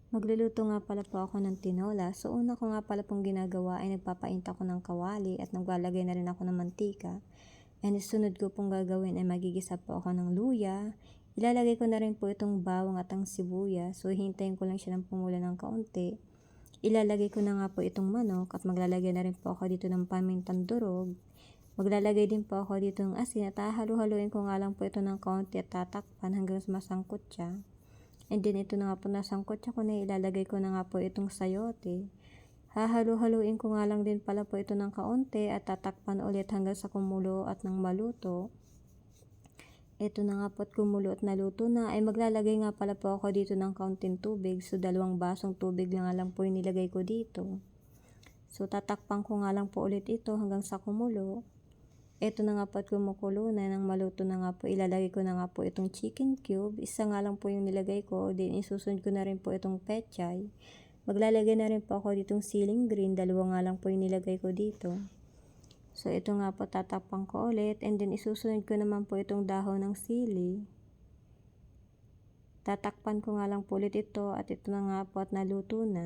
Magluluto nga pala po ako ng tinola. So una ko nga pala pong ginagawa ay nagpapainit ako ng kawali at naglalagay na rin ako ng mantika. And sunod ko pong gagawin ay magigisa po ako ng luya. Ilalagay ko na rin po itong bawang at ang sibuyas. So hintayin ko lang siya ng pumulo ng kaunti. Ilalagay ko na nga po itong manok at maglalagay na rin po ako dito ng pamintang durog. Maglalagay din po ako dito ng asin at hahalu-haluin ko nga lang po ito ng kaunti at tatakpan hanggang masangkot siya. And then ito na nga po nasangkot siya ko na ilalagay ko na nga po itong sayote. Hahalu-haluin ko nga lang din pala po ito ng kaunti at tatakpan ulit hanggang sa kumulo at nang maluto. Ito na nga po at kumulo at naluto na ay maglalagay nga pala po ako dito ng kaunting tubig. So 2 basong tubig lang po yung nilagay ko dito. So tatakpan ko nga lang po ulit ito hanggang sa kumulo. Ito na nga po at kumukulo na nang maluto na nga po, ilalagay ko na nga po itong chicken cube. Isa nga lang po yung nilagay ko. Then isusunod ko na rin po itong pechay. Maglalagay na rin po ako ditong siling green. 2 nga lang po yung nilagay ko dito. So ito nga po tatakpan ko ulit. And then isusunod ko naman po itong dahon ng sili. Tatakpan ko nga lang po ulit ito at ito na nga po at naluto na.